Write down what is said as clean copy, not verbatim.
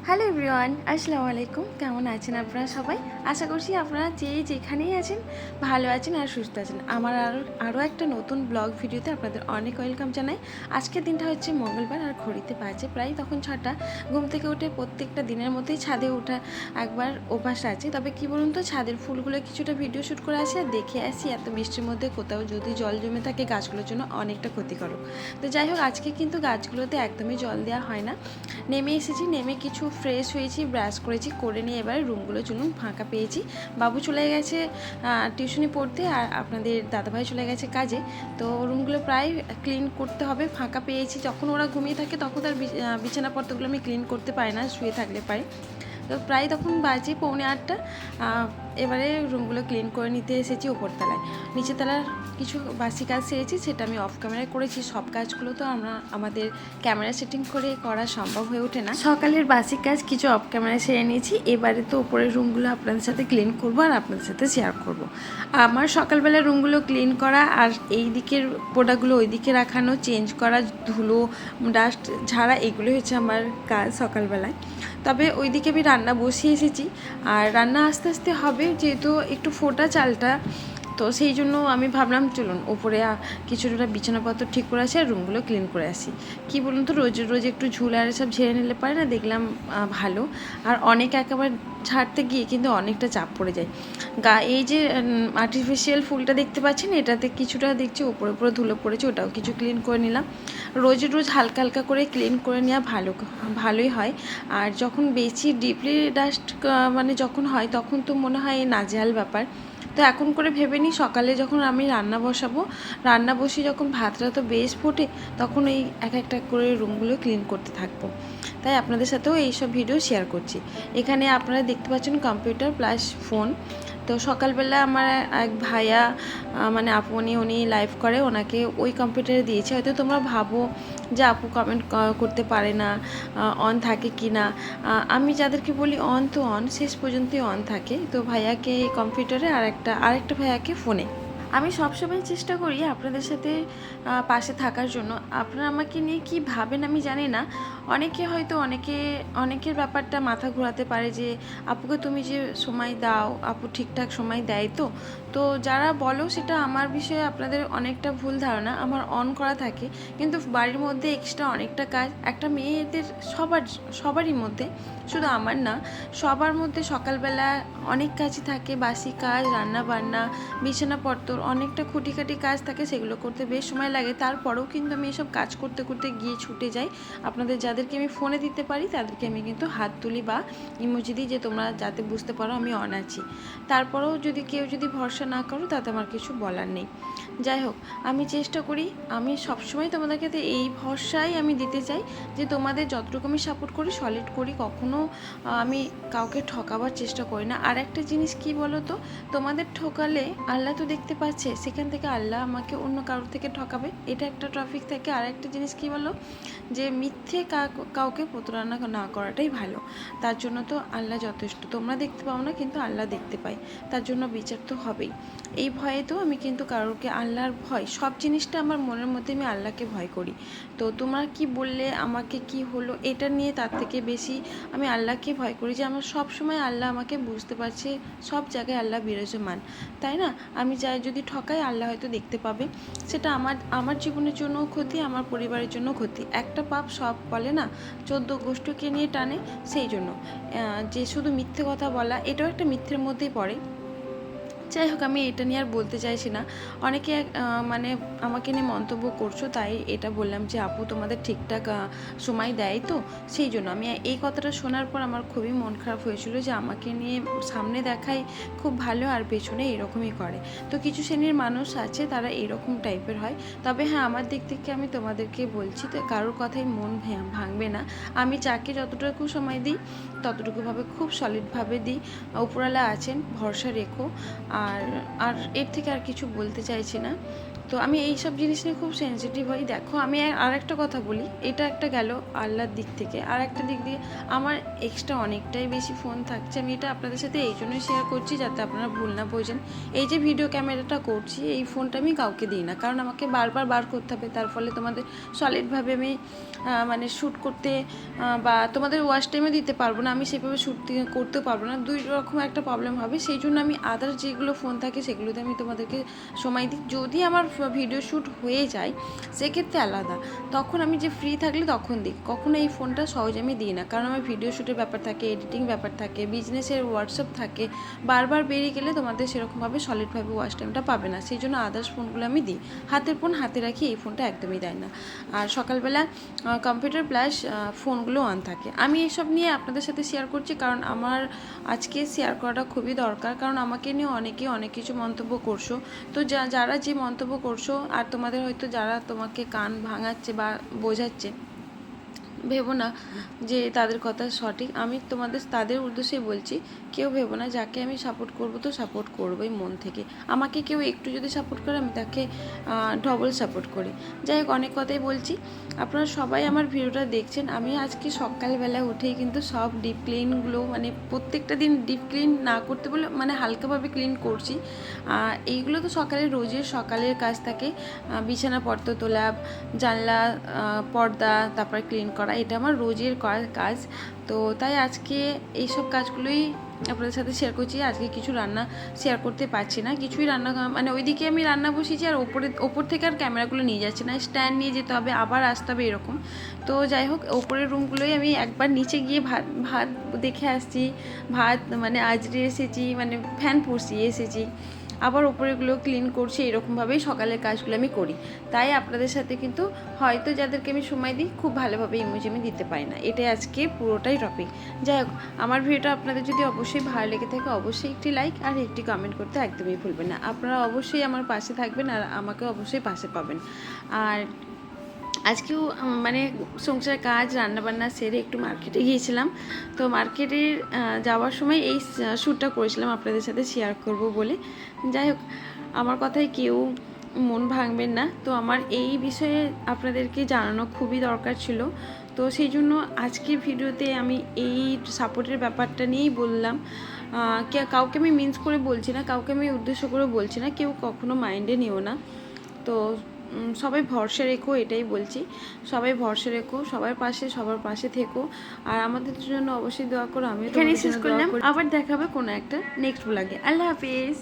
Hello everyone, আসসালামু আলাইকুম। কেমন আছেন আপনারা সবাই? আশা করছি আপনারা যে যেখানেই আছেন ভালো আছেন আর সুস্থ আছেন। আমার আরও একটা নতুন ব্লগ ভিডিওতে আপনাদের অনেক ওয়েলকাম জানাই। আজকের দিনটা হচ্ছে মঙ্গলবার আর ঘড়িতে বাজে প্রায় তখন 6টা। ঘুম থেকে উঠে প্রত্যেকটা দিনের মধ্যেই ছাদে ওঠা একবার অভ্যাস আছে। তবে কী বলুন তো, ছাদের ফুলগুলো কিছুটা ভিডিও শ্যুট করে আসি আর দেখে আসি এত বৃষ্টির মধ্যে কোথাও যদি জল জমে থাকে গাছগুলোর জন্য অনেকটা ক্ষতিকারক। তো যাই হোক, আজকে কিন্তু গাছগুলোতে একদমই জল দেওয়া হয় না। নেমে এসেছি, নেমে কিছু ফ্রেশ হয়েছি, ব্রাশ করেছি, করে নিয়ে এবার রুমগুলো চলুন ফাঁকা পেয়েছি। বাবু চলে গেছে টিউশনি পড়তে আর আপনাদের দাদাভাই চলে গেছে কাজে। তো রুমগুলো প্রায় ক্লিন করতে হবে, ফাঁকা পেয়েছি। যখন ওরা ঘুমিয়ে থাকে তখন তার বিছানাপত্রগুলো আমি ক্লিন করতে পারি না, শুয়ে থাকলে পারে। তো প্রায় তখন বাজে 7:45। এবারে রুমগুলো ক্লিন করে নিতে এসেছি ওপরতলায়। নিচের তলার কিছু বাসি কাজ সেরেছি, সেটা আমি অফ ক্যামেরায় করেছি। সব কাজগুলো তো আমাদের ক্যামেরা সেটিং করে করা সম্ভব হয়ে ওঠে না। সকালের বাসি কাজ কিছু অফ ক্যামেরায় সেরে নিয়েছি। এবারে তো উপরের রুমগুলো আপনাদের সাথে ক্লিন করবো আর আপনাদের সাথে শেয়ার করব। আমার সকালবেলা রুমগুলো ক্লিন করা আর এই দিকের প্রোডাক্টগুলো ওই দিকে রাখানো, চেঞ্জ করা, ধুলো ডাস্ট ঝাড়া, এগুলো হচ্ছে আমার কাজ সকালবেলায়। তবে ওইদিকে আমি রান্না বসিয়ে এসেছি আর রান্না আস্তে আস্তে হবে, যেহেতু একটু ফোটা চালটা, তো সেই জন্য আমি ভাবলাম চলুন ওপরে কিছুটা বিছানাপত্র ঠিক করে আসি আর রুমগুলো ক্লিন করে আসি। কি বলুন তো, রোজ রোজ একটু ঝুল আর সব ঝেড়ে নিলে পারে না, দেখলাম ভালো। আর অনেক একেবারে ঝাড়তে গিয়ে কিন্তু অনেকটা চাপ পড়ে যায় এই যে আর্টিফিশিয়াল ফুলটা দেখতে পাচ্ছেন, এটাতে কিছুটা দেখছি উপরে উপরে ধুলো পড়েছে, ওটাও কিছু ক্লিন করে নিলাম। রোজ রোজ হালকা হালকা করে ক্লিন করে নেওয়া ভালোই হয়। আর যখন বেশি ডিপলি ডাস্ট মানে যখন হয় তখন তো মনে হয় নাজেহাল ব্যাপার। তো এখন করে ভেবে নিই, সকালে যখন আমি রান্না বসাবো, রান্না বসিয়ে যখন ভাতটা তো বেশ ফোটে, তখন এই এক একটা করে রুমগুলো ক্লিন করতে থাকবো। তাই আপনাদের সাথেও এইসব ভিডিও শেয়ার করছি। এখানে আপনারা দেখতে পাচ্ছেন কম্পিউটার প্লাস ফোন। তো সকালবেলা আমার এক ভাইয়া মানে আপনি উনি লাইভ করে, ওনাকে ওই কম্পিউটারে দিয়েছে। হয়তো তোমরা ভাবো যে আপু কমেন্ট করতে পারে না, অন থাকে কি না। আমি যাদেরকে বলি অন তো অন, শেষ পর্যন্তই অন থাকে। তো ভাইয়াকে এই কম্পিউটারে আরেকটা ভাইয়াকে ফোনে। আমি সবসময় চেষ্টা করি আপনাদের সাথে পাশে থাকার জন্য। আপনারা আমাকে নিয়ে কি ভাবেন আমি জানি না। অনেকের ব্যাপারটা মাথা ঘোরাতে পারে যে আপুকে তুমি যে সময় দাও, আপু ঠিকঠাক সময় দেয় তো। তো যারা বলো সেটা আমার বিষয়ে আপনাদের অনেকটা ভুল ধারণা। আমার অন করা থাকে, কিন্তু বাড়ির মধ্যে এক্সট্রা অনেকটা কাজ একটা মেয়েদের সবারই মধ্যে, শুধু আমার না, সবার মধ্যে সকালবেলা অনেক কাজই থাকে। বাসি কাজ, রান্না বান্না, বিছানাপত্র, অনেকটা খুঁটিখাটি কাজ থাকে, সেগুলো করতে বেশ সময় লাগে। তারপরেও কিন্তু আমি এসব কাজ করতে করতে গিয়ে ছুটে যাই। আপনাদের যাদেরকে আমি ফোনে দিতে পারি তাদেরকে আমি কিন্তু হাত তুলি বা ইমোজি দিই, যে তোমরা যাতে বুঝতে পারো আমি অন আছি। তারপরেও কেউ যদি ভরসা না করো, তাতে আমার কিছু বলার নেই। যাই হোক, আমি চেষ্টা করি, আমি সবসময় তোমাদেরকে এই ভরসাই আমি দিতে চাই যে তোমাদের যতটুকু আমি সাপোর্ট করি, সলিড করি। কখনো আমি কাউকে ঠকাবার চেষ্টা করি না। আর একটা জিনিস কি বলো তো, তোমাদের ঠকালে আল্লাহ তো দেখতে পাচ্ছে, সেখান থেকে আল্লাহ আমাকে অন্য কারোর থেকে ঠকাবে, এটা একটা টপিক থাকে। আর একটা জিনিস কি বলো, যে মিথ্যে কাউকে প্রতারণা না করাটাই ভালো। তার জন্য তো আল্লাহ যথেষ্ট। তোমরা দেখতে পাও না, কিন্তু আল্লাহ দেখতে পায়, তার জন্য বিচার তো হবেই। এই ভয়ে তো আমি কিন্তু কারোরকে, আল্লাহর ভয় সব জিনিসটা আমার মনের মধ্যে, আমি আল্লাহকে ভয় করি। তো তোমরা কি বললে, আমাকে কি হলো, এটা নিয়ে তার থেকে বেশি আমি আল্লাহকে ভয় করি, যে আমার সব সময় আল্লাহ আমাকে বুঝতে পারছে, সব জায়গায় আল্লাহ বিরাজমান, তাই না? আমি যাই যদি ঠকাই, আল্লাহ হয়তো দেখতে পাবে। সেটা আমার জীবনের জন্যও ক্ষতি, আমার পরিবারের জন্য ক্ষতি। একটা পাপ সব বলে না, 14 গোষ্ঠীকে নিয়ে টানে। সেই জন্য যে শুধু মিথ্যে কথা বলা, এটাও একটা মিথ্যের মধ্যেই পড়ে। যাই হোক, আমি এটা নিয়ে আর বলতে চাইছি না। অনেকে মানে আমাকে নিয়ে মন্তব্য করছো, তাই এটা বললাম যে আপু তোমাদের ঠিকঠাক সময় দেয় তো, সেই জন্য। আমি এই কথাটা শোনার পর আমার খুবই মন খারাপ হয়েছিল, যে আমাকে নিয়ে সামনে দেখায় খুব ভালো আর পেছনে এরকমই করে। তো কিছু শ্রেণীর মানুষ আছে, তারা এরকম টাইপের হয়। তবে হ্যাঁ, আমার দিক থেকে আমি তোমাদেরকে বলছি, তো কারোর কথাই মন ভাঙবে না। আমি যাকে যতটুকু সময় দিই ততটুকুভাবে খুব সলিডভাবে দিই। উপরওয়ালা আছেন, ভরসা রেখো। আর আর এর থেকে আর কিছু বলতে চাইছি না। তো আমি এই সব জিনিস নিয়ে খুব সেনসিটিভ হই। দেখো আমি আর একটা কথা বলি, এটা একটা গেল আল্লাহর দিক থেকে, আর একটা দিক দিয়ে আমার এক্সট্রা অনেকটাই বেশি ফোন থাকছে। আমি এটা আপনাদের সাথে এই জন্যই শেয়ার করছি যাতে আপনারা ভুল না বোঝেন। এই যে ভিডিও ক্যামেরাটা করছি, এই ফোনটা আমি কাউকে দিই না, কারণ আমাকে বারবার বার করতে হবে। তার ফলে তোমাদের সলিডভাবে আমি মানে শ্যুট করতে বা তোমাদের ওয়াচ টাইমে দিতে পারবো না, আমি সেভাবে শ্যুট করতেও পারবো না, দুই রকম একটা প্রবলেম হবে। সেই জন্য আমি আদার্স যেগুলো ফোন থাকে সেগুলোতে আমি তোমাদেরকে সময় দিই। যদি আমার ভিডিও শ্যুট হয়ে যায় সেক্ষেত্রে আলাদা, তখন আমি যে ফ্রি থাকলে তখন দিই। কখনো এই ফোনটা সহজে আমি দিই না, কারণ আমার ভিডিও শ্যুটের ব্যাপার থাকে, এডিটিং ব্যাপার থাকে, বিজনেসের হোয়াটসঅ্যাপ থাকে, বারবার বেরিয়ে গেলে তোমাদের সেরকমভাবে সলিডভাবে ওয়াচ টাইমটা পাবে না। সেই জন্য আদার্স ফোনগুলো আমি দিই। হাতের ফোন হাতে রাখি, এই ফোনটা একদমই দেয় না। আর সকালবেলা কম্পিউটার প্লাস ফোনগুলো অন থাকে। আমি এসব নিয়ে আপনাদের সাথে শেয়ার করছি কারণ আমার আজকে শেয়ার করাটা খুবই দরকার, কারণ আমাকে নিয়ে অনেকে অনেক কিছু মন্তব্য করছো। তো যারা যে মন্তব্য করছো, আর তোমাদের হয়তো যারা তোমাকে কান ভাঙাচ্ছে বা বোঝাচ্ছে, ভেবো না যে তাদের কথা সঠিক। আমি তাদের উদ্দেশ্যেই বলছি, কেউ ভেবো না, যাকে আমি সাপোর্ট করবো তো সাপোর্ট করবোই মন থেকে। আমাকে কেউ একটু যদি সাপোর্ট করে আমি তাকে ডবল সাপোর্ট করি। যাই হোক, অনেক কথাই বলছি। আপনারা সবাই আমার ভিডিওটা দেখছেন। আমি আজকে সকালবেলা উঠেই কিন্তু সব ডিপ ক্লিনগুলো, মানে প্রত্যেকটা দিন ডিপ ক্লিন না করতে বলে মানে হালকাভাবে ক্লিন করছি। এইগুলো তো রোজের সকালের কাজ থাকে। বিছানাপত্র তোলা, জানলা পর্দা, তারপরে ক্লিন করা, এটা আমার রোজের কাজ। তো তাই আজকে এইসব কাজগুলোই আপনাদের সাথে শেয়ার করছি। আজকে কিছু রান্না শেয়ার করতে পারছি না, কিছুই রান্না মানে ওইদিকে আমি রান্না বসিয়েছি আর ওপর থেকে আর ক্যামেরাগুলো নিয়ে যাচ্ছে না, স্ট্যান্ড নিয়ে যেতে হবে, আবার আসতে হবে, এরকম। তো যাই হোক, ওপরের রুমগুলোই আমি একবার নিচে গিয়ে ভাত দেখে আসছি, ভাত মানে আজরে এসেছি, মানে ফ্যান পড়ছিয়ে এসেছি, আবার ওপরেগুলো ক্লিন করছি। এরকমভাবেই সকালের কাজগুলো আমি করি। তাই আপনাদের সাথে কিন্তু হয়তো যাদেরকে আমি সময় দিই খুব ভালোভাবে ইমোজি আমি দিতে পারি না, এটাই আজকে পুরোটাই টপিক। যাই হোক, আমার ভিডিওটা আপনাদের যদি অবশ্যই ভালো লেগে থাকে অবশ্যই একটি লাইক আর একটি কমেন্ট করতে একদমই ভুলবেন না। আপনারা অবশ্যই আমার পাশে থাকবেন আর আমাকে অবশ্যই পাশে পাবেন। আর আজকেও মানে সংসারের কাজ রান্নাবান্না সেরে একটু মার্কেটে গিয়েছিলাম। তো মার্কেটে যাওয়ার সময় এই শ্যুটটা করেছিলাম আপনাদের সাথে শেয়ার করব বলে। যাই হোক, আমার কথায় কেউ মন ভাঙবেন না। তো আমার এই বিষয়ে আপনাদেরকে জানানো খুবই দরকার ছিল। তো সেই জন্য আজকের ভিডিওতে আমি এই সাপোর্টের ব্যাপারটা নিয়েই বললাম। কাউকে আমি মিন্স করে বলছি না, কাউকে আমি উদ্দেশ্য করে বলছি না, কেউ কখনো মাইন্ডে নিও না। তো সবাই ভরসা রেখো, এটাই বলছি। সবাই ভরসা রেখো, সবার পাশে থেকো, আর আমাদের জন্য অবশ্যই দোয়া করো। আমি এখানেই শেষ করলাম, আবার দেখা হবে কোনো একটা নেক্সট ব্লগে। আল্লাহ হাফিজ।